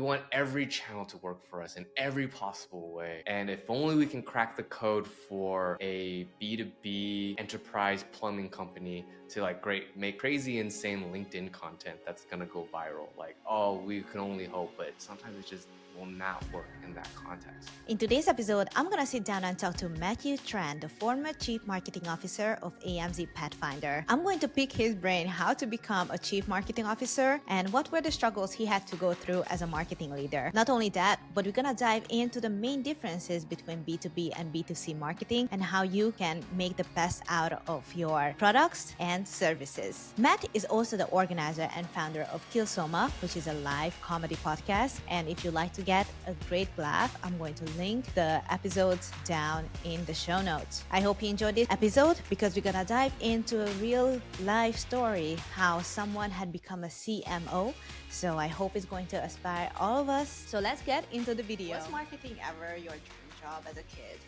want every channel to work for us in every possible way. And if only we can crack the code for a B2B enterprise plumbing company to like make crazy, insane LinkedIn content that's gonna go viral. Like, oh, we can only hope, but sometimes it just will not work in that context. In today's episode, I'm going to sit down and talk to Matt Tran, the former Chief Marketing Officer of AMZ Pathfinder. I'm going to pick his brain how to become a Chief Marketing Officer and what were the struggles he had to go through as a marketing leader. Not only that, but we're going to dive into the main differences between B2B and B2C marketing and how you can make the best out of your products and services. Matt is also the organizer and founder of Kill Soma, which is a live comedy podcast. And if you like to get a great laugh, I'm going to link the episodes down in the show notes. I hope you enjoyed this episode because we're gonna dive into a real life story, how someone had become a CMO. So I hope it's going to inspire all of us. So let's get into the video. Was marketing ever your dream job as a kid?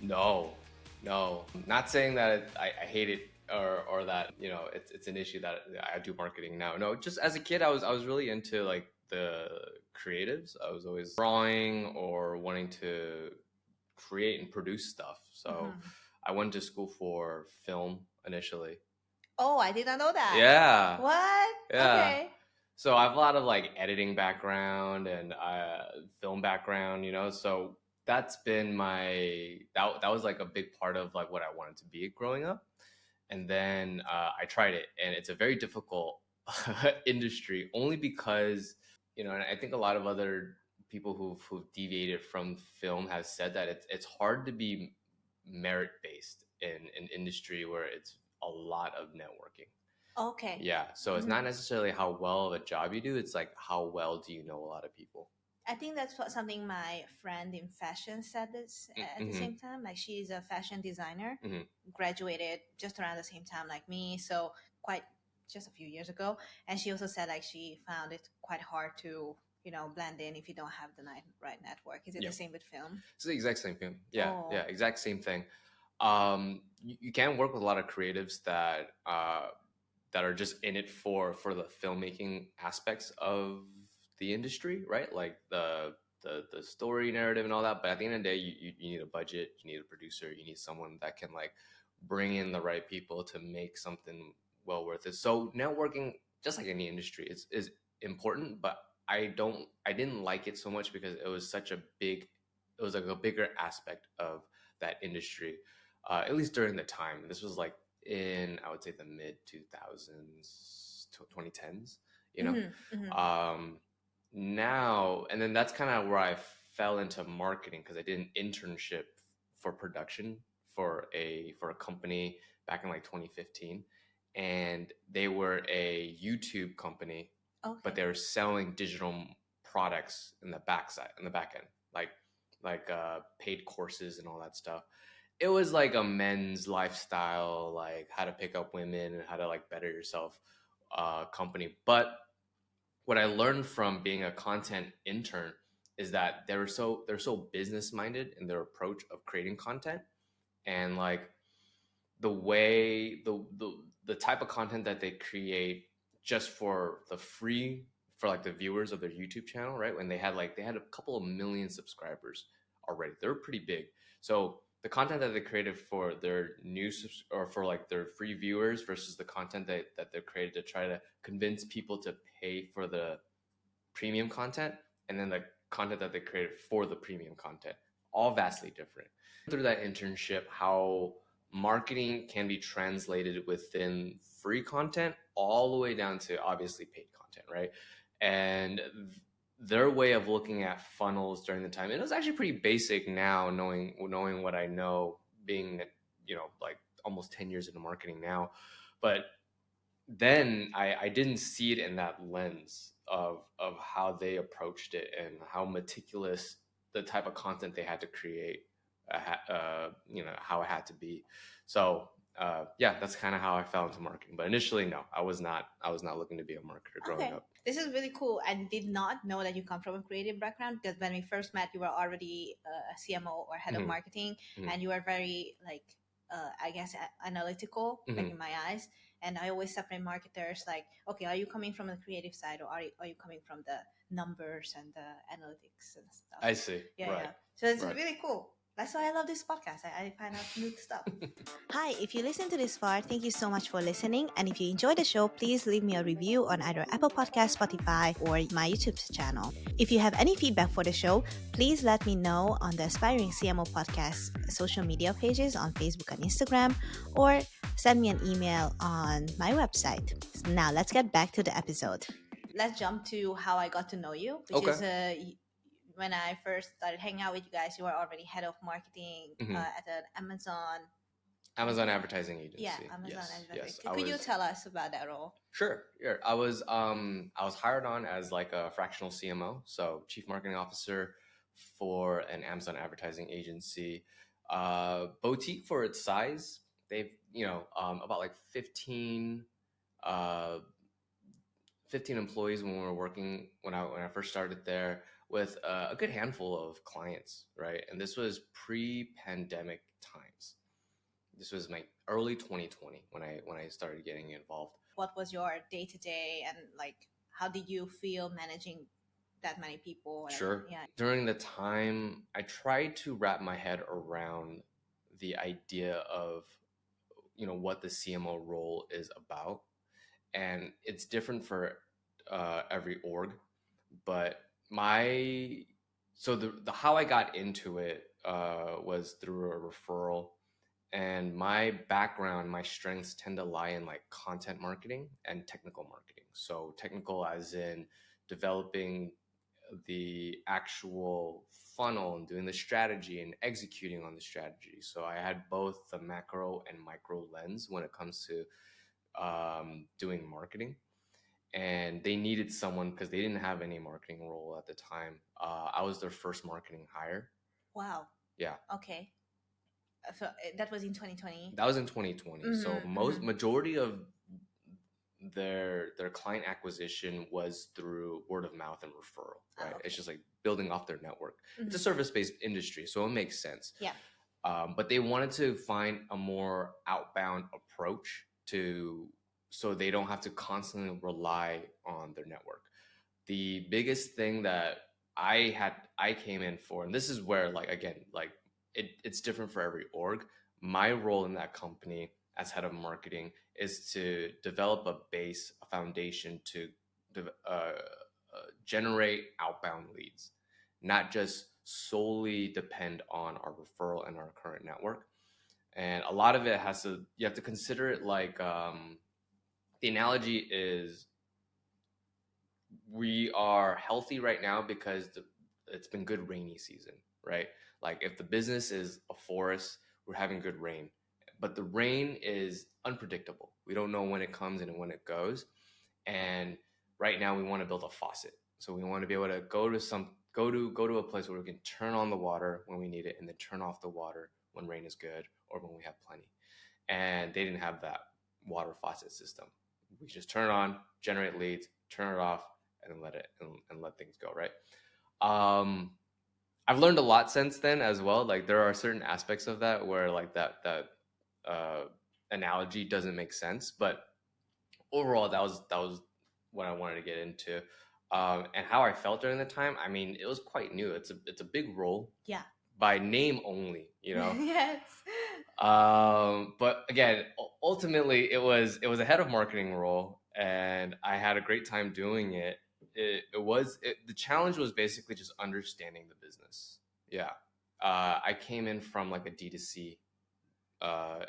No. Not saying that I hate it or that, you know, it's an issue that I do marketing now. No, just as a kid, I was really into like the creatives. I was always drawing or wanting to create and produce stuff. So I went to school for film initially. Oh, I did not know that. Yeah. What? Yeah. Okay. So I have a lot of like editing background and film background, you know, so that's been that was like a big part of like what I wanted to be growing up. And then I tried it, and it's a very difficult industry only because, you know, and I think a lot of other people who've deviated from film have said that it's hard to be merit based in an industry where it's a lot of networking. Okay. Yeah. So it's not necessarily how well of a job you do. It's like, how well do you know a lot of people? I think that's something my friend in fashion said this at the same time. Like, she's a fashion designer, graduated just around the same time like me. So quite just a few years ago. And she also said like she found it quite hard to, you know, blend in if you don't have the right network. Is it the same with film? It's the exact same thing. Yeah. Oh. Yeah. Exact same thing. You can work with a lot of creatives that are just in it for the filmmaking aspects of the industry, right? Like the story narrative and all that. But at the end of the day, you need a budget, you need a producer, you need someone that can like bring in the right people to make something well worth it. So networking, just like any industry, is important, but I didn't like it so much because it was like a bigger aspect of that industry, at least during the time. This was like in, I would say, the mid 2000s, 2010s, you know. Now, and then that's kind of where I fell into marketing, because I did an internship for production for a company back in like 2015, and they were a YouTube company, but they were selling digital products in the back end, like paid courses and all that stuff. It was like a men's lifestyle, like how to pick up women and how to like better yourself company. But what I learned from being a content intern is that they're so business minded in their approach of creating content, and like the way the type of content that they create just for like the viewers of their YouTube channel, right? When they had a couple of million subscribers already, they're pretty big. So the content that they created for their or for like their free viewers versus the content that they're created to try to convince people to pay for the premium content, and then the content that they created for the premium content, all vastly different. Through that internship, how marketing can be translated within free content all the way down to obviously paid content, right? And their way of looking at funnels during the time, and it was actually pretty basic now, knowing what I know, being, you know, like almost 10 years into marketing now. But then I didn't see it in that lens of how they approached it and how meticulous the type of content they had to create, you know, how it had to be. So yeah, that's kind of how I fell into marketing. But initially, no, I was not looking to be a marketer growing up. This is really cool. I did not know that you come from a creative background, because when we first met, you were already a CMO or head of marketing, and you were very like, I guess, analytical, like in my eyes. And I always separate marketers like, okay, are you coming from the creative side, or are you coming from the numbers and the analytics and stuff? I see. Yeah, Right. yeah. So it's Right. really cool. That's why I love this podcast. I find out new stuff. Hi, if you listen to this far, thank you so much for listening. And if you enjoy the show, please leave me a review on either Apple Podcast, Spotify, or my YouTube channel. If you have any feedback for the show, please let me know on the Aspiring CMO Podcast social media pages on Facebook and Instagram, or send me an email on my website. Now, let's get back to the episode. Let's jump to how I got to know you, which Okay. is when I first started hanging out with you guys, you were already head of marketing at an Amazon advertising agency. Yeah, Amazon Yes. advertising. Yes. Could you tell us about that role? Sure. Yeah. I was hired on as like a fractional CMO, so chief marketing officer for an Amazon advertising agency. Boutique for its size. They've about like 15 employees when we were working when I first started there, with a good handful of clients, right? And this was pre-pandemic times. This was my early 2020 when I started getting involved. What was your day to day, and like how did you feel managing that many people? Sure. Yeah. During the time, I tried to wrap my head around the idea of what the CMO role is about, and it's different for every org. But the how I got into it was through a referral, and my background, my strengths tend to lie in like content marketing and technical marketing. So technical as in developing the actual funnel and doing the strategy and executing on the strategy. So I had both the macro and micro lens when it comes to doing marketing. And they needed someone because they didn't have any marketing role at the time. I was their first marketing hire. Wow. Yeah. Okay. So that was in 2020. That was in 2020. So majority of their client acquisition was through word of mouth and referral, right? It's just like building off their network. It's a service-based industry, so it makes sense. Yeah. But they wanted to find a more outbound approach so they don't have to constantly rely on their network. The biggest thing that I came in for, and this is where like again like it's different for every org. My role in that company as head of marketing is to develop a foundation to generate outbound leads, not just solely depend on our referral and our current network. And a lot of it you have to consider it like the analogy is we are healthy right now because it's been good rainy season, right? Like if the business is a forest, we're having good rain, but the rain is unpredictable. We don't know when it comes and when it goes. And right now we want to build a faucet. So we want to be able to go to a place where we can turn on the water when we need it and then turn off the water when rain is good or when we have plenty. And they didn't have that water faucet system. We just turn it on, generate leads, turn it off, and let things go, right? I've learned a lot since then as well. Like there are certain aspects of that where like that analogy doesn't make sense, but overall that was what I wanted to get into. And how I felt during the time, I mean, it was quite new. It's a big role. Yeah. By name only, Yes. But again, ultimately, it was a head of marketing role, and I had a great time doing it. The challenge was basically just understanding the business. Yeah, I came in from like a D2C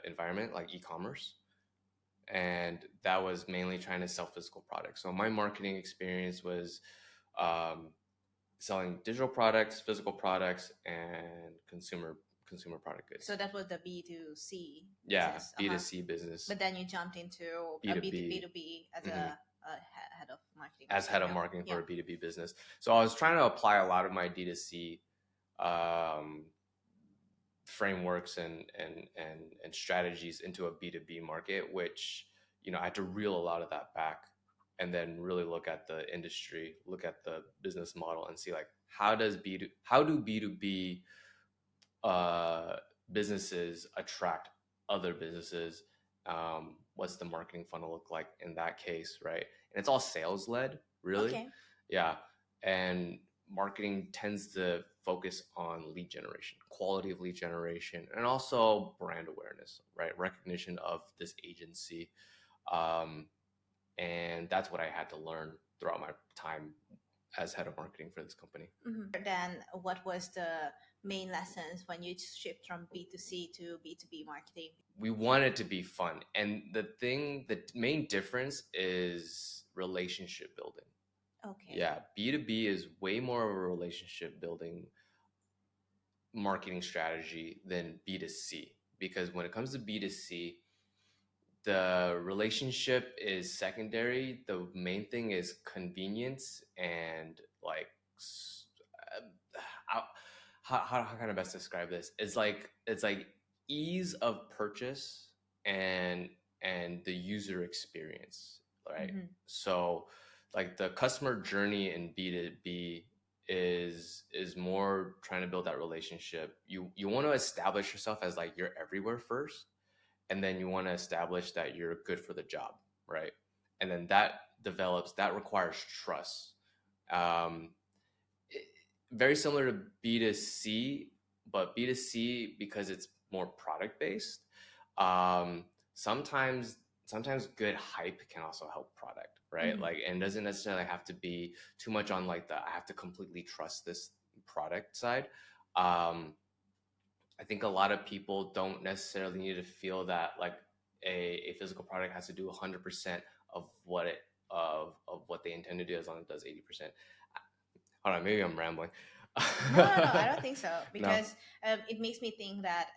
environment, like e-commerce, and that was mainly trying to sell physical products. So my marketing experience was selling digital products, physical products, and consumer product goods. So that was the B2C business. Yeah, B2C business. But then you jumped into B2B as a head of marketing. As head of marketing for a B2B business. So I was trying to apply a lot of my D2C frameworks and strategies into a B2B market, which I had to reel a lot of that back and then really look at the industry, look at the business model, and see like how do B2B businesses attract other businesses what's the marketing funnel look like in that case, right? And it's all sales led, really. Okay. Yeah. And marketing tends to focus on lead generation, quality of lead generation, and also brand awareness, right? Recognition of this agency. Um, and that's what I had to learn throughout my time as head of marketing for this company. Then, what was the main lessons when you shift from B2C to B2B marketing? We want it to be fun. And the main difference is relationship building. Okay. Yeah, B2B is way more of a relationship building marketing strategy than B2C, because when it comes to B2C, the relationship is secondary. The main thing is convenience and like how, how can I best describe this? It's like ease of purchase and the user experience, right? So like the customer journey in B2B is more trying to build that relationship. You want to establish yourself as like you're everywhere first, and then you want to establish that you're good for the job, right? And then that requires trust. um, Very similar to B2C, but B2C, because it's more product based, um, sometimes sometimes good hype can also help product, right? Like, and it doesn't necessarily have to be too much on like the I have to completely trust this product side. I think a lot of people don't necessarily need to feel that like a physical product has to do 100% of what they intend to do, as long as it does 80%. I don't know, maybe I'm rambling. No, I don't think so, No. because it makes me think that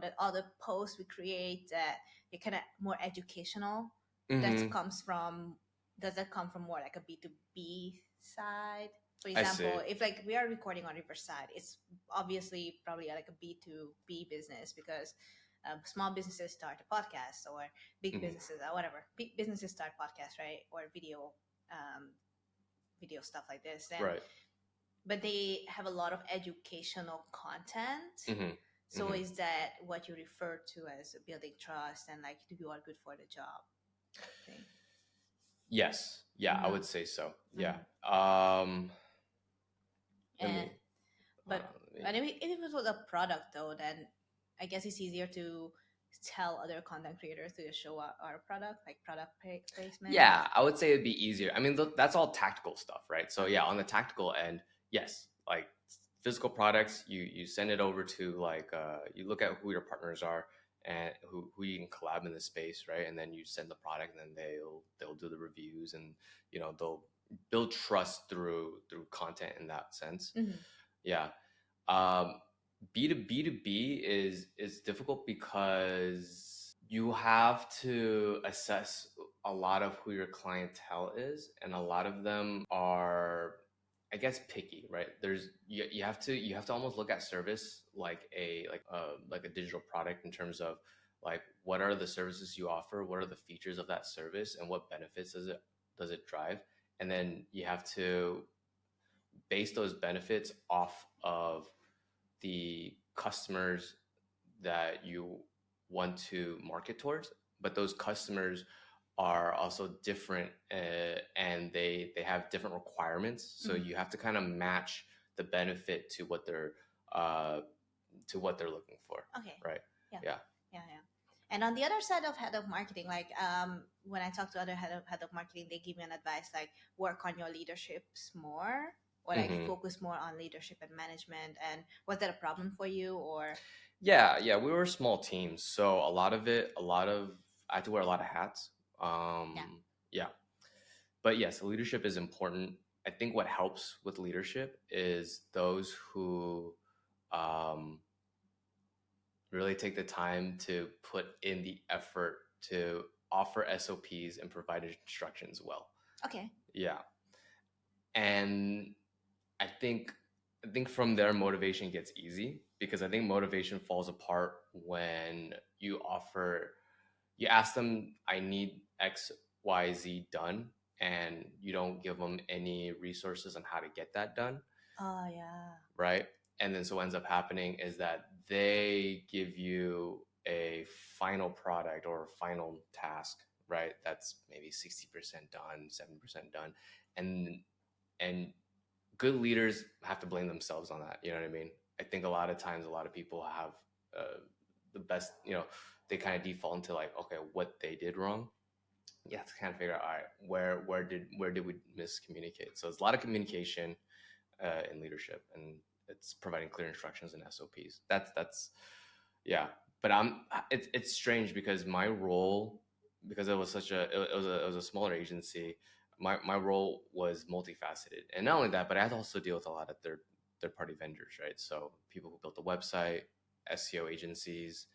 that all the posts we create, that they're kind of more educational. That comes from Does that come from more like a B2B side? For I see. example, if like we are recording on Riverside, it's obviously probably like a B2B business, because small businesses start a podcast, or big businesses, or whatever. Big businesses start podcasts, right? Or video stuff like this. And, Right. but they have a lot of educational content. So is that what you refer to as building trust and like you are good for the job thing? Yes. Yeah, I would say so. Yeah. Let And me, but let me- if it was a product though, then I guess it's easier to tell other content creators to show our product, like product placement. Yeah, I would say it'd be easier. I mean, that's all tactical stuff, right? So yeah, on the tactical end, yes, like physical products, you send it over to like you look at who your partners are and who you can collab in the space, right? And then you send the product, and then they'll do the reviews, and they'll build trust through content in that sense. Yeah. B2B is difficult because you have to assess a lot of who your clientele is, and a lot of them are, I guess, picky, right? You have to almost look at service like a digital product, in terms of like what are the services you offer, what are the features of that service, and what benefits does it drive, and then you have to base those benefits off of the customers that you want to market towards. But those customers are also different, and they have different requirements, so you have to kind of match the benefit to what they're looking for. Okay. Right. Yeah. And on the other side of head of marketing, like when I talk to other head of marketing, they give me an advice like work on your leaderships more, or like focus more on leadership and management. And was that a problem for you, or? Yeah, we were a small team, so a lot of I had to wear a lot of hats. Yeah. But yes, leadership is important. I think what helps with leadership is those who really take the time to put in the effort to offer SOPs and provide instructions well. Okay. Yeah. And I think from there motivation gets easy, because I think motivation falls apart when you ask them, I need XYZ done, and you don't give them any resources on how to get that done. Oh yeah. Right. And then so what ends up happening is that they give you a final product or a final task, right? That's maybe 60% done, 70% done. And good leaders have to blame themselves on that. You know what I mean? I think a lot of times, a lot of people have the best, they kind of default into like, okay, what they did wrong. You have to kind of figure out, all right, where did we miscommunicate? So it's a lot of communication in leadership, and it's providing clear instructions and SOPs. That's yeah. But it's strange because my role, because it was such a it was a smaller agency, my role was multifaceted, and not only that, but I had to also deal with a lot of third party vendors, right? So people who built the website, SEO agencies,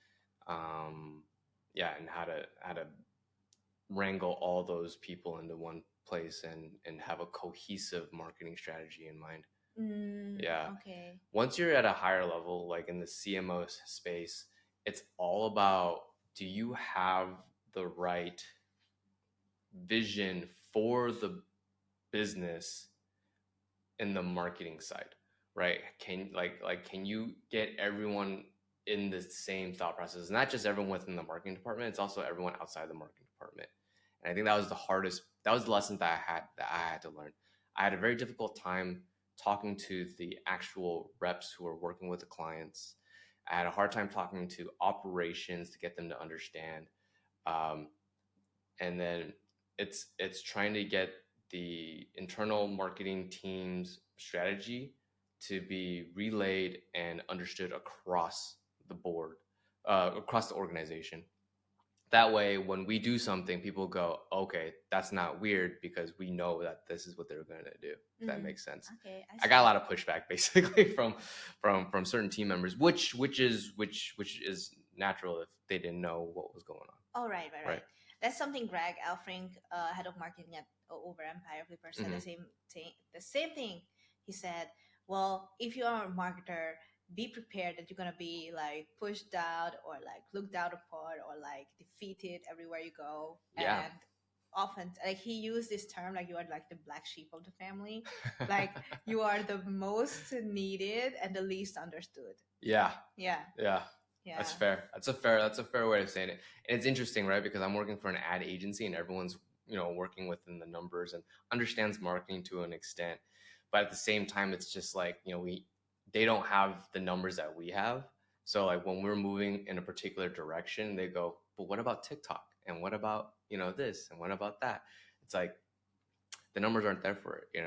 yeah, and how to wrangle all those people into one place and have a cohesive marketing strategy in mind. Yeah. Okay. Once you're at a higher level, like in the CMO space, it's all about, do you have the right vision for the business in the marketing side, right? Can you get everyone in the same thought process? Not just everyone within the marketing department, it's also everyone outside the marketing department. And I think that was the hardest, that was the lesson that I had to learn. I had a very difficult time talking to the actual reps who are working with the clients. I had a hard time talking to operations to get them to understand. Um, and then it's trying to get the internal marketing team's strategy to be relayed and understood across the board, across the organization. That way, when we do something, people go, okay, that's not weird because we know that this is what they're going to do. If that makes sense. Okay, I got a lot of pushback basically from certain team members, which is natural if they didn't know what was going on. Oh, right. That's something Greg Elfrink, head of marketing at over Empire Flipper, said the same thing. The same thing. He said, "Well, if you are a marketer, be prepared that you're gonna be like pushed out or like looked down upon or like defeated everywhere you go." Yeah. And often, like he used this term, like you are like the black sheep of the family, like you are the most needed and the least understood. Yeah. Yeah. Yeah. Yeah. That's fair. That's a fair way of saying it. And it's interesting, right? Because I'm working for an ad agency and everyone's, working within the numbers and understands marketing to an extent. But at the same time, it's just like, they don't have the numbers that we have. So like when we're moving in a particular direction, they go, but what about TikTok? And what about, this? And what about that? It's like the numbers aren't there for it,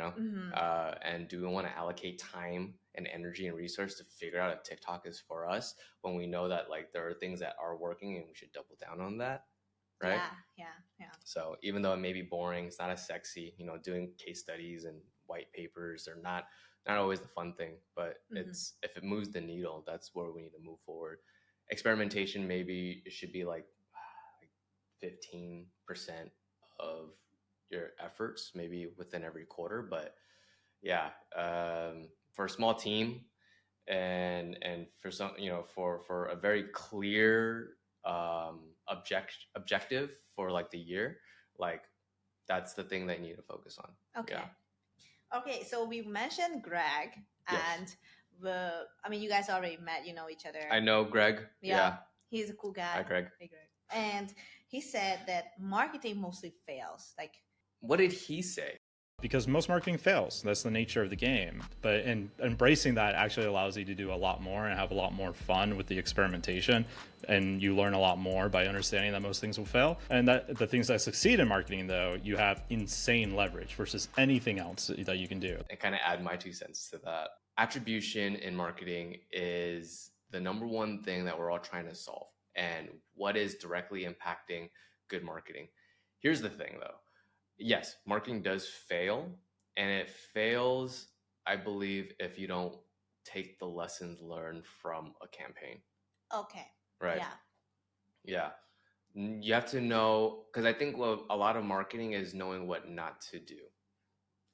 and do we want to allocate time and energy and resource to figure out if TikTok is for us when we know that like there are things that are working and we should double down on that, right? Yeah. So even though it may be boring, it's not as sexy, doing case studies and white papers are not always the fun thing, but it's, if it moves the needle, that's where we need to move forward. Experimentation, maybe it should be like 15% of your efforts, maybe within every quarter. But yeah, for a small team, and for some, for a very clear objective for like the year, like that's the thing that you need to focus on. Okay. Yeah. Okay, so we mentioned Greg, and I mean, you guys already met, you know each other. I know Greg. Yeah. He's a cool guy. Hi, Greg. Hey, Greg. And he said that marketing mostly fails. Like, what did he say? Because most marketing fails. That's the nature of the game. But embracing that actually allows you to do a lot more and have a lot more fun with the experimentation. And you learn a lot more by understanding that most things will fail. And that the things that succeed in marketing, though, you have insane leverage versus anything else that you can do. And kind of add my 2 cents to that. Attribution in marketing is the number one thing that we're all trying to solve. And what is directly impacting good marketing? Here's the thing, though. Yes, marketing does fail, and it fails, I believe, if you don't take the lessons learned from a campaign. Okay. Right. Yeah. You have to know, because I think a lot of marketing is knowing what not to do.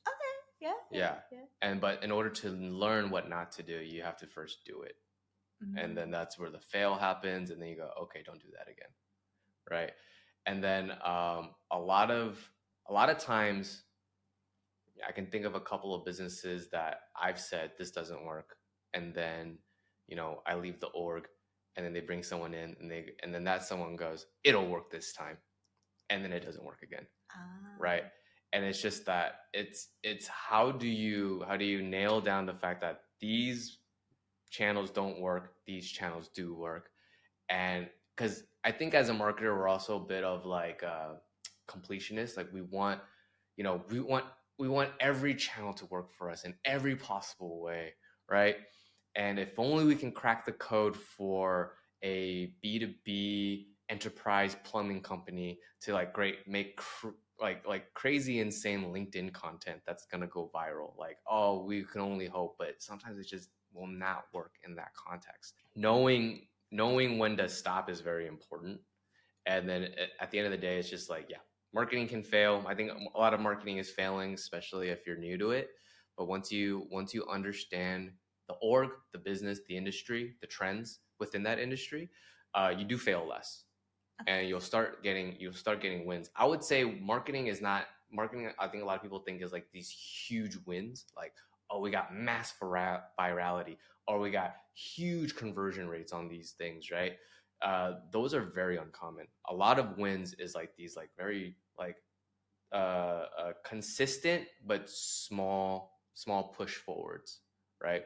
Okay. Yeah. And but in order to learn what not to do, you have to first do it. And then that's where the fail happens, and then you go, okay, don't do that again. Right. And then a lot of times, I can think of a couple of businesses that I've said this doesn't work, and then I leave the org, and then they bring someone in, and then that someone goes, it'll work this time, and then it doesn't work again, right? And it's just that it's how do you nail down the fact that these channels don't work, these channels do work. And because I think as a marketer, we're also a bit of like completionist. Like we want, we want every channel to work for us in every possible way, right? And if only we can crack the code for a B2B enterprise plumbing company to like make like crazy insane LinkedIn content that's gonna go viral. Like, oh, we can only hope, but sometimes it just will not work in that context. Knowing when to stop is very important. And then at the end of the day, it's just like, yeah, marketing can fail. I think a lot of marketing is failing, especially if you're new to it. But once you understand the org, the business, the industry, the trends within that industry, you do fail less, and you'll start getting wins. I would say marketing is not marketing. I think a lot of people think is like these huge wins, like, oh, we got mass virality, or we got huge conversion rates on these things, right? Those are very uncommon. A lot of wins is like these like very like consistent but small push forwards, right?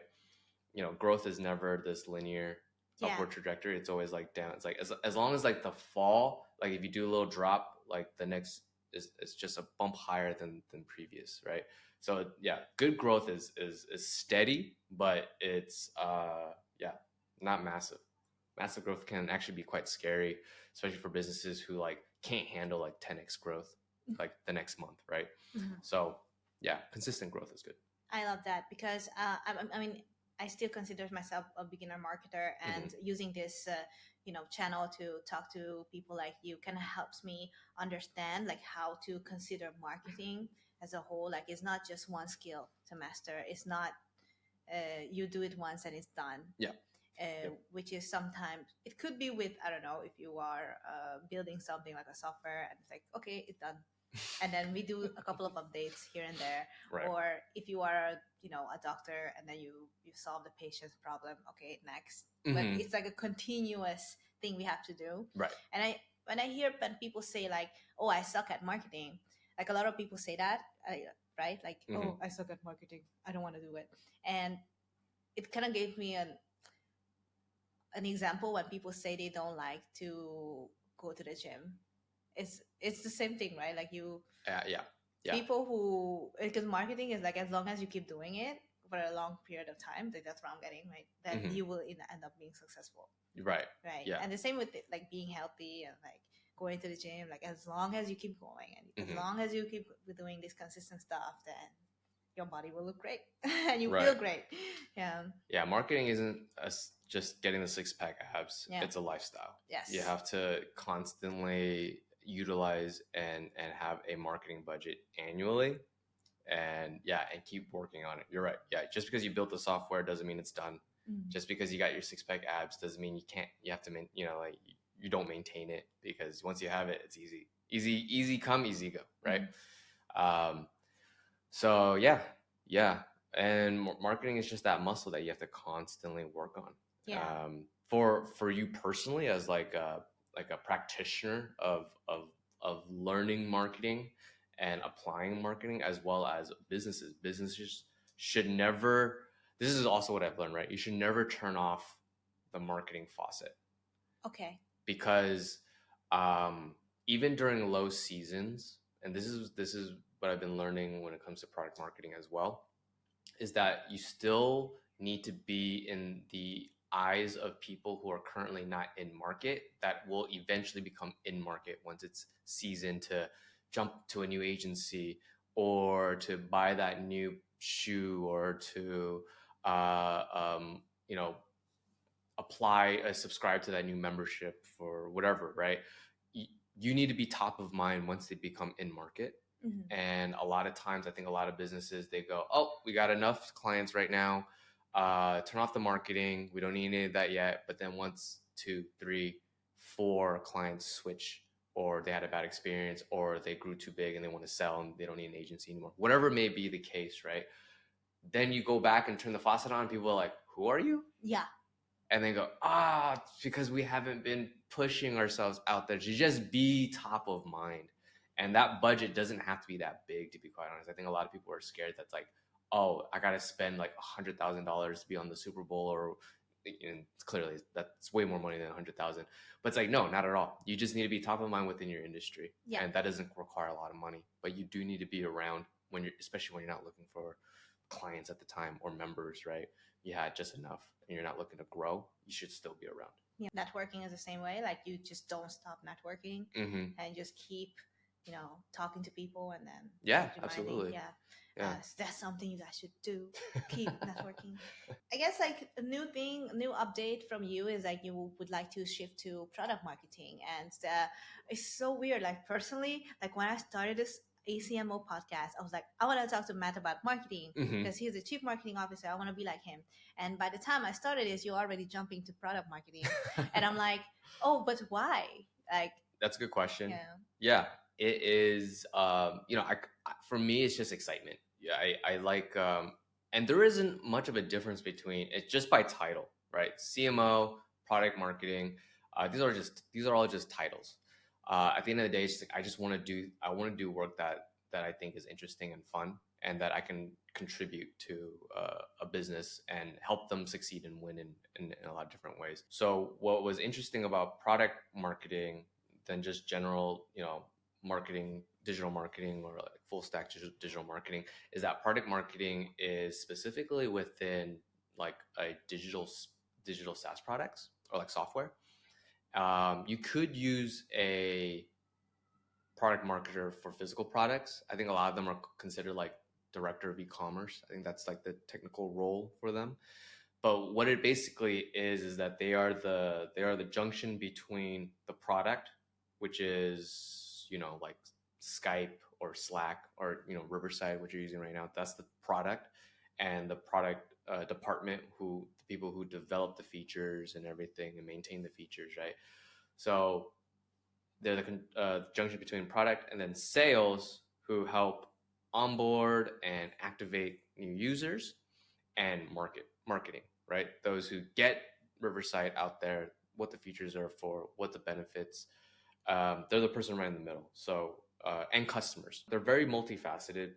Growth is never this linear upward trajectory. It's always like down. It's like as long as like the fall, like if you do a little drop, like the next is just a bump higher than previous, right? So yeah, good growth is steady, but it's not massive. Massive growth can actually be quite scary, especially for businesses who like can't handle like 10x growth like the next month, right? So yeah, consistent growth is good. I love that because I mean, I still consider myself a beginner marketer, and using this channel to talk to people like you kind of helps me understand like how to consider marketing as a whole. Like it's not just one skill to master. It's not you do it once and it's done. Which is sometimes it could be with, I don't know, if you are building something like a software and it's like, okay, it's done, and then we do a couple of updates here and there. Right. Or if you are a doctor and then you solve the patient's problem, okay, next. But it's like a continuous thing we have to do, right? And when people say like, oh, I suck at marketing, like a lot of people say that, right? Like, oh, I suck at marketing, I don't want to do it. And it kind of gave me an example when people say they don't like to go to the gym. It's the same thing, right? Like you people who, because marketing is like, as long as you keep doing it for a long period of time, like that's what I'm getting, right? Then you will end up being successful, right? And the same with it, like being healthy and like going to the gym. Like as long as you keep going and as long as you keep doing this consistent stuff, then your body will look great and you feel great. Marketing isn't just getting the six-pack abs. It's a lifestyle. Yes, you have to constantly utilize and have a marketing budget annually, and keep working on it. You're right. Just because you built the software doesn't mean it's done. Just because you got your six-pack abs doesn't mean you have to like you don't maintain it, because once you have it, it's easy come, easy go, right? So and marketing is just that muscle that you have to constantly work on. For you personally, as like a practitioner of learning marketing and applying marketing, as well as businesses should never, this is also what I've learned, right? You should never turn off the marketing faucet. Okay. Because even during low seasons, and this is what I've been learning when it comes to product marketing as well, is that you still need to be in the eyes of people who are currently not in market, that will eventually become in market once it's season to jump to a new agency, or to buy that new shoe, or to subscribe to that new membership for whatever, right? You need to be top of mind once they become in market. And a lot of times, I think a lot of businesses, they go, oh, we got enough clients right now, turn off the marketing, we don't need any of that yet. But then once 2, 3, 4 clients switch, or they had a bad experience, or they grew too big and they want to sell and they don't need an agency anymore, whatever may be the case, right? Then you go back and turn the faucet on, and people are like, who are you? Yeah. and then go, it's because we haven't been pushing ourselves out there to just be top of mind. And that budget doesn't have to be that big, to be quite honest. I think a lot of people are scared that's like, oh, I gotta spend like $100,000 to be on the Super Bowl, or clearly that's way more money than 100,000. But it's like, no, not at all. You just need to be top of mind within your industry, and that doesn't require a lot of money. But you do need to be around when you're, especially when you're not looking for clients at the time or members, right? You had just enough, and you're not looking to grow. You should still be around. Yeah, networking is the same way. Like you just don't stop networking, and just keep, talking to people, and then absolutely. That's something you guys should do. Keep networking. I guess like a new update from you is like you would like to shift to product marketing, and it's so weird. Like personally, like when I started this ACMO podcast, I was like, I want to talk to Matt about marketing because he's the chief marketing officer. I want to be like him. And by the time I started this, you're already jumping to product marketing, and I'm like, oh, but why? Like, that's a good question. Yeah, it is. For me, it's just excitement. Yeah, I like, and there isn't much of a difference between it's just by title, right? CMO, product marketing. These are all just titles. At the end of the day, it's just like, I want to do work that I think is interesting and fun, and that I can contribute to a business and help them succeed and win in a lot of different ways. So what was interesting about product marketing than just general, marketing, digital marketing, or like full stack digital marketing, is that product marketing is specifically within like a digital SaaS products or like software. You could use a product marketer for physical products. I think a lot of them are considered like director of e-commerce. I think that's like the technical role for them. But what it basically is that they are the junction between the product, which is, like Skype or Slack or, Riverside, which you're using right now. That's the product, and the product department, the people who develop the features and everything and maintain the features, right? So they're the junction between product, and then sales, who help onboard and activate new users, and marketing, right? Those who get Riverside out there, what the features are for, what the benefits. They're the person right in the middle. So and customers, they're very multifaceted,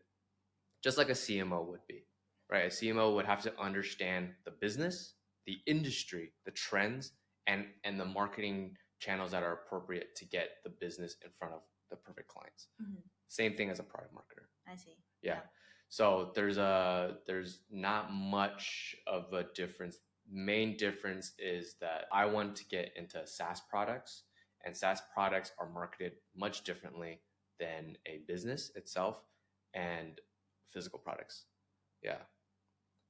just like a CMO would be, right? A CMO would have to understand the business, the industry, the trends, and the marketing channels that are appropriate to get the business in front of the perfect clients. Same thing as a product marketer. I see. Yeah. So there's not much of a difference. Main difference is that I want to get into SaaS products, and SaaS products are marketed much differently than a business itself and physical products. Yeah.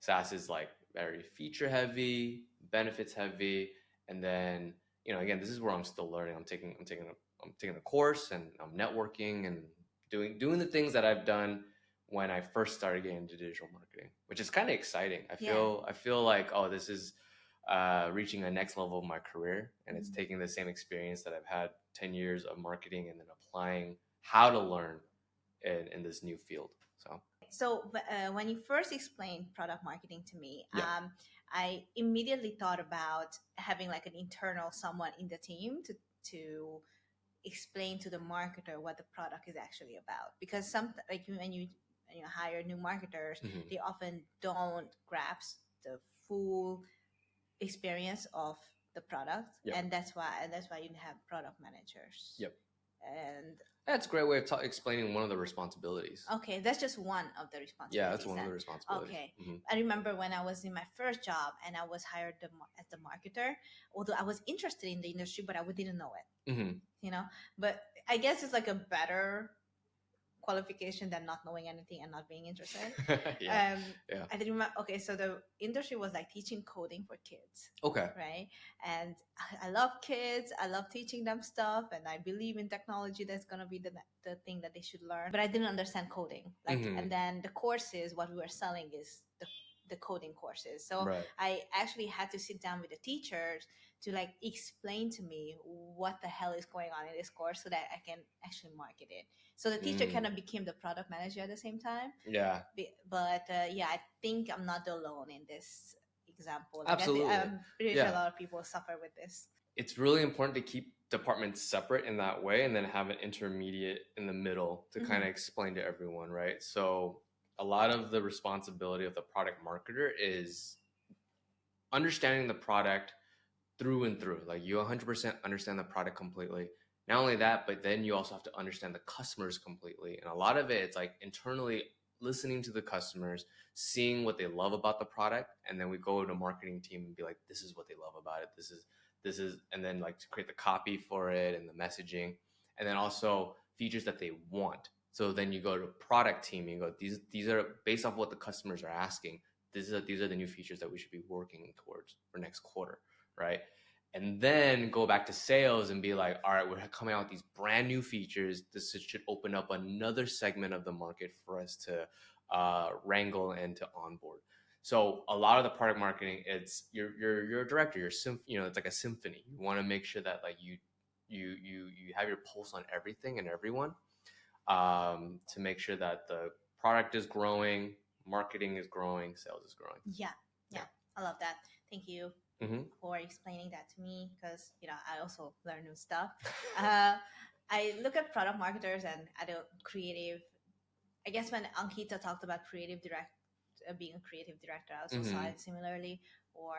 SaaS is like very feature heavy, benefits heavy, and then, again, this is where I'm still learning. I'm taking a course, and I'm networking and doing the things that I've done when I first started getting into digital marketing, which is kind of exciting. I feel like, oh, this is reaching a next level of my career, and it's taking the same experience that I've had 10 years of marketing and then applying how to learn in this new field. So when you first explained product marketing to me, I immediately thought about having like an internal someone in the team to explain to the marketer what the product is actually about. Because when you hire new marketers, they often don't grasp the full experience of the product, and that's why you have product managers. And that's a great way of explaining one of the responsibilities. Okay, that's just one of the responsibilities. Yeah, that's one of the responsibilities. Okay. I remember when I was in my first job and I was hired as the marketer, although I was interested in the industry, but I didn't know it. But I guess it's like a better qualification than not knowing anything and not being interested. I didn't remember. Okay, so the industry was like teaching coding for kids. Okay. Right, and I love kids. I love teaching them stuff, and I believe in technology. That's gonna be the thing that they should learn. But I didn't understand coding. And then the courses, what we were selling is the coding courses. So I actually had to sit down with the teachers to like explain to me what the hell is going on in this course so that I can actually market it. So the teacher kind of became the product manager at the same time. Yeah. But I think I'm not alone in this example. Like Absolutely. I'm pretty sure a lot of people suffer with this. It's really important to keep departments separate in that way, and then have an intermediate in the middle to kind of explain to everyone, right? So a lot of the responsibility of the product marketer is understanding the product through and through. Like you 100% understand the product completely. Not only that, but then you also have to understand the customers completely. And a lot of it, it's like internally listening to the customers, seeing what they love about the product, and then we go to the marketing team and be like, this is what they love about it. This is, and then like to create the copy for it and the messaging, and then also features that they want. So then you go to product team and you go, these are based off what the customers are asking. These are the new features that we should be working towards for next quarter, right? And then go back to sales and be like, all right, we're coming out with these brand new features. This should open up another segment of the market for us to wrangle and to onboard. So a lot of the product marketing, it's you're a director, it's like a symphony. You want to make sure that like you have your pulse on everything and everyone, to make sure that the product is growing, marketing is growing, sales is growing. Yeah. I love that. Thank you for explaining that to me, because I also learn new stuff. I look at product marketers and I don't creative. I guess when Ankita talked about being a creative director, I also saw it similarly. Or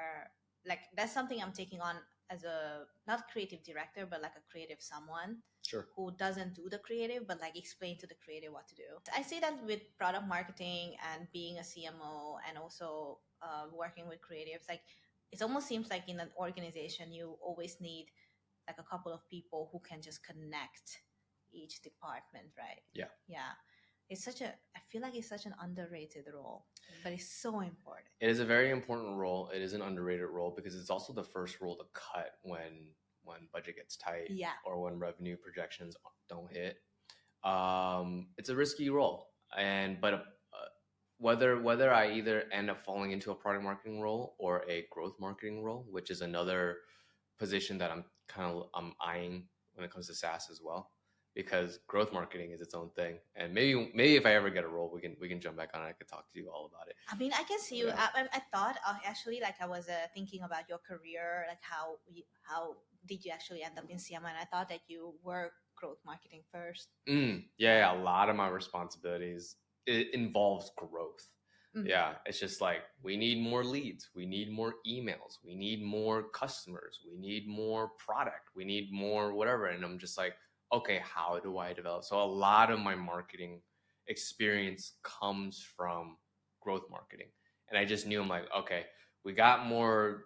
like that's something I'm taking on as a not creative director, but like a creative someone. Sure. Who doesn't do the creative, but like explain to the creative what to do. I see that with product marketing and being a CMO and also working with creatives, like it almost seems like in an organization you always need like a couple of people who can just connect each department, right? Yeah. I feel like it's such an underrated role, but it's so important. It is a very important role. It is an underrated role because it's also the first role to cut when budget gets tight, or when revenue projections don't hit. It's a risky role, but whether I either end up falling into a product marketing role or a growth marketing role, which is another position that I'm eyeing when it comes to SaaS as well, because growth marketing is its own thing. And maybe if I ever get a role, we can jump back on it. I could talk to you all about it. I mean, I can see you. I thought actually, like I was thinking about your career, like how did you actually end up in CMO? And I thought that you were growth marketing first. Yeah, a lot of my responsibilities, it involves growth. Yeah, it's just like we need more leads, we need more emails, we need more customers, we need more product, we need more whatever. And I'm just like, okay, how do I develop? So a lot of my marketing experience comes from growth marketing. And I just knew, I'm like, okay, we got more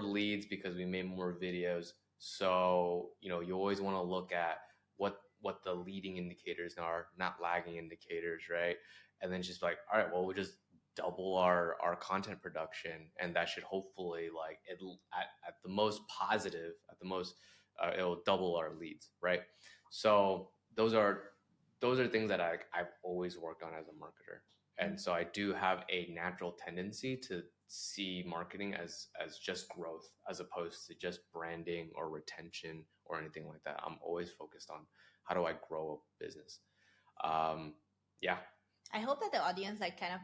leads because we made more videos. So, you always want to look at what the leading indicators are, not lagging indicators, right? And then just like, all right, well, we'll just double our content production, and that should hopefully like at the most positive, at the most it'll double our leads, right? So those are things that I've always worked on as a marketer. And so I do have a natural tendency to see marketing as just growth, as opposed to just branding or retention or anything like that. I'm always focused on how do I grow a business. Yeah. I hope that the audience like kind of,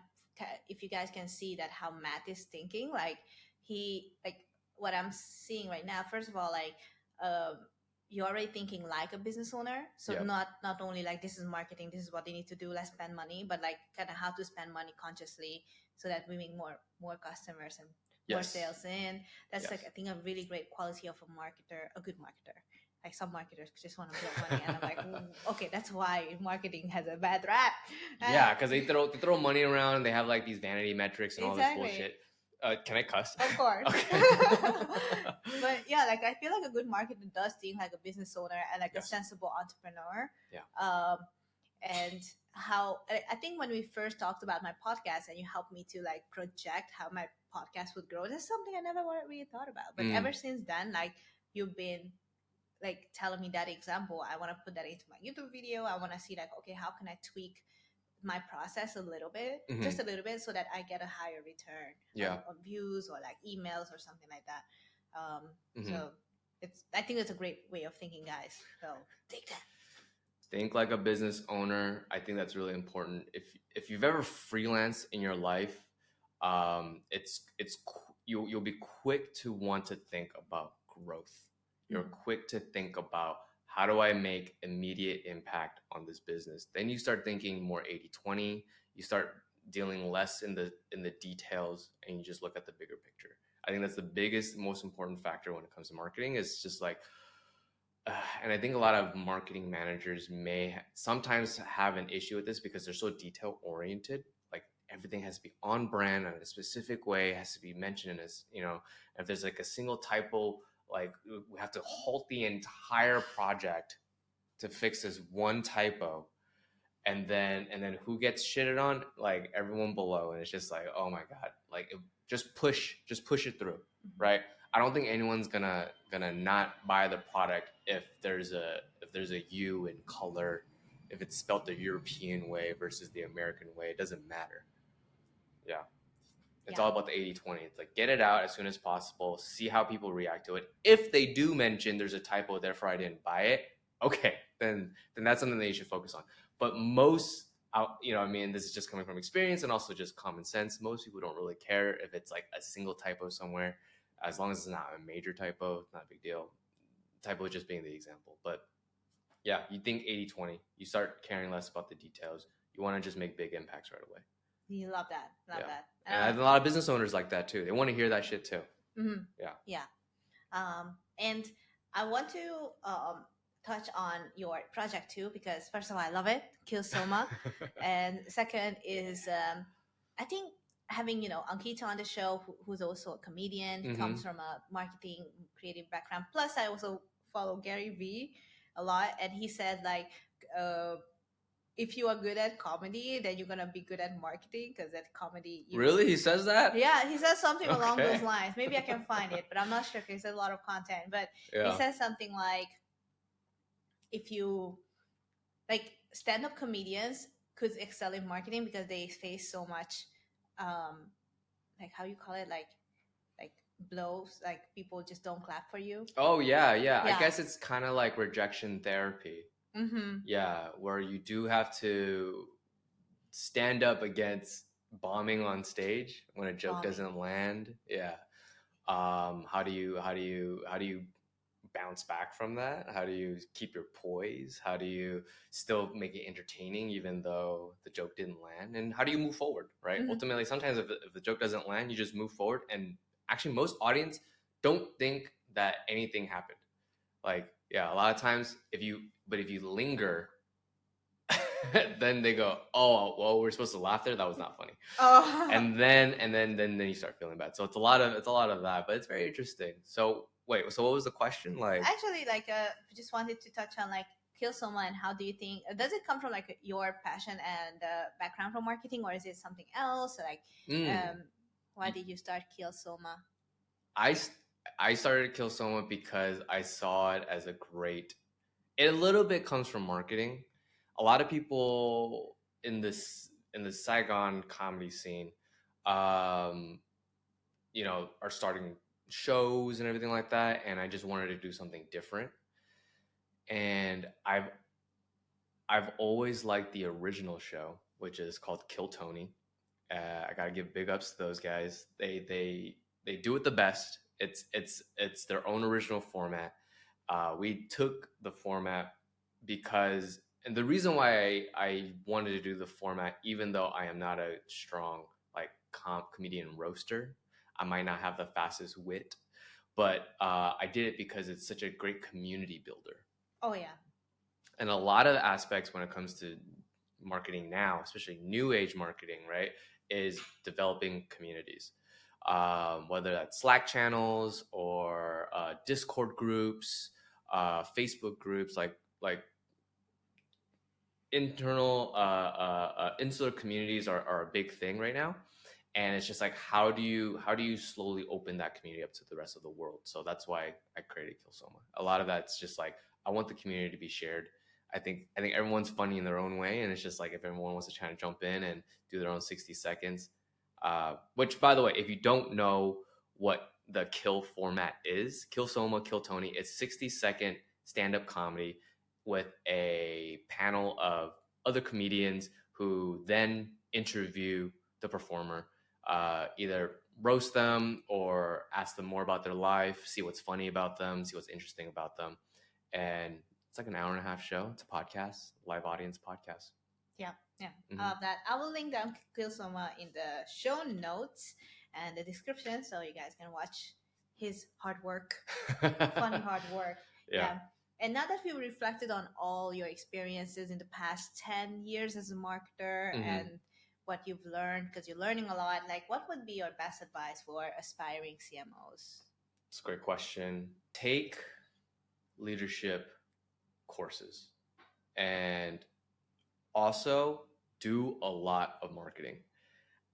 if you guys can see that how Matt is thinking, like what I'm seeing right now. First of all, like you're already thinking like a business owner. So not only like this is marketing, this is what they need to do, let's spend money, but like kind of how to spend money consciously so that we make more customers and more sales in. That's like I think a really great quality of a good marketer. Like some marketers just want to blow money, and I'm like, okay, that's why marketing has a bad rap. Yeah, because they throw money around, and they have like these vanity metrics and all this bullshit. Can I cuss? Of course. Okay. But yeah, like I feel like a good marketer does seem like a business owner and like a sensible entrepreneur. Yeah. And how I think when we first talked about my podcast and you helped me to like project how my podcast would grow, that's something I never really thought about. But ever since then, like you've been like telling me that example, I want to put that into my YouTube video. I want to see like, okay, how can I tweak my process a little bit, just a little bit, so that I get a higher return on views or like emails or something like that. So I think it's a great way of thinking, guys. So take that. Think like a business owner. I think that's really important. If you've ever freelanced in your life, you'll be quick to want to think about growth. You're quick to think about, how do I make immediate impact on this business? Then you start thinking more 80-20. You start dealing less in the details, and you just look at the bigger picture. I think that's the biggest, most important factor when it comes to marketing. Is just like, and I think a lot of marketing managers may sometimes have an issue with this because they're so detail oriented. Like everything has to be on brand in a specific way, has to be mentioned as, if there's like a single typo, like we have to halt the entire project to fix this one typo. And then who gets shitted on? Like everyone below. And it's just like, oh my God, like just push it through. Right. I don't think anyone's gonna not buy the product if there's a U in color, if it's spelled the European way versus the American way. It doesn't matter. Yeah. It's all about the 80-20. It's like, get it out as soon as possible, see how people react to it. If they do mention there's a typo, therefore I didn't buy it, okay, then that's something that you should focus on. But most, this is just coming from experience and also just common sense. Most people don't really care if it's like a single typo somewhere, as long as it's not a major typo, not a big deal. Typo just being the example. But yeah, you think 80-20, you start caring less about the details. You want to just make big impacts right away. You love that. That. And a lot of business owners like that too. They want to hear that shit too. Mm-hmm. Yeah. And I want to touch on your project too, because first of all, I love it, Kill Soma. And second is, I think having, Ankita on the show, who's also a comedian, comes from a marketing creative background. Plus, I also follow Gary Vee a lot. And he said like, if you are good at comedy, then you're gonna be good at marketing, because at comedy. Really, he says that? Yeah, he says something along those lines. Maybe I can find it, but I'm not sure because there's a lot of content. But he says something like, if you like, stand-up comedians could excel in marketing because they face so much, like how you call it, like blows, like people just don't clap for you. Oh yeah. I guess it's kind of like rejection therapy. Yeah, where you do have to stand up against bombing on stage when a joke doesn't land. Yeah. How do you bounce back from that? How do you keep your poise? How do you still make it entertaining even though the joke didn't land? And how do you move forward, right? Ultimately, sometimes if the joke doesn't land, you just move forward. And actually, most audience don't think that anything happened. Like, yeah, a lot of times if you linger, then they go, oh, well, we're supposed to laugh there. That was not funny. Oh. And then you start feeling bad. So it's a lot of that, but it's very interesting. So wait, so what was the question? Like, actually, like, just wanted to touch on like Kill Soma, and how do you think, does it come from like your passion and background from marketing, or is it something else? Like, why did you start Kill Soma? I started Kill Soma because I saw it as it a little bit comes from marketing. A lot of people in the Saigon comedy scene, are starting shows and everything like that, and I just wanted to do something different. And I've always liked the original show, which is called Kill Tony. I gotta give big ups to those guys. They do it the best. It's their own original format. We took the format because, and the reason why I wanted to do the format, even though I am not a strong like comedian roaster, I might not have the fastest wit, but I did it because it's such a great community builder. Oh yeah. And a lot of aspects when it comes to marketing now, especially new age marketing, right, is developing communities. Whether that's Slack channels or Discord groups, Facebook groups, like internal insular communities are a big thing right now. And it's just like, how do you slowly open that community up to the rest of the world? So that's why I created Kill Soma. A lot of that's just like, I want the community to be shared. I think everyone's funny in their own way, and it's just like, if everyone wants to try to jump in and do their own 60 seconds, which, by the way, if you don't know what the Kill format is, Kill Soma, Kill Tony, it's 60-second stand-up comedy with a panel of other comedians who then interview the performer, either roast them or ask them more about their life, see what's funny about them, see what's interesting about them. And it's like an hour and a half show. It's a podcast, live audience podcast. Yeah, I love that. I will link down Kilsoma in the show notes and the description so you guys can watch his hard work, funny hard work. Yeah. And now that we reflected on all your experiences in the past 10 years as a marketer and what you've learned, because you're learning a lot, like what would be your best advice for aspiring CMOs? It's a great question. Take leadership courses and also do a lot of marketing.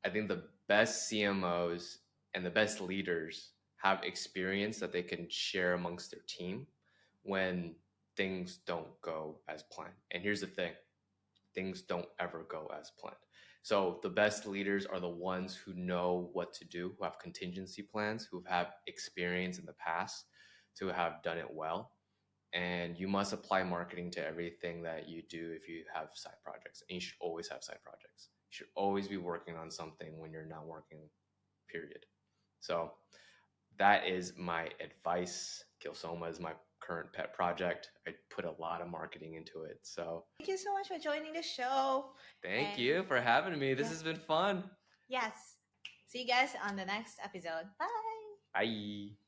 I think the best CMOs and the best leaders have experience that they can share amongst their team when things don't go as planned. And here's the thing, things don't ever go as planned. So the best leaders are the ones who know what to do, who have contingency plans, who have experience in the past to have done it well. And you must apply marketing to everything that you do if you have side projects. And you should always have side projects. You should always be working on something when you're not working, period. So that is my advice. Kilsoma is my current pet project. I put a lot of marketing into it. So thank you so much for joining the show. Thank you for having me. This has been fun. Yes. See you guys on the next episode. Bye. Bye.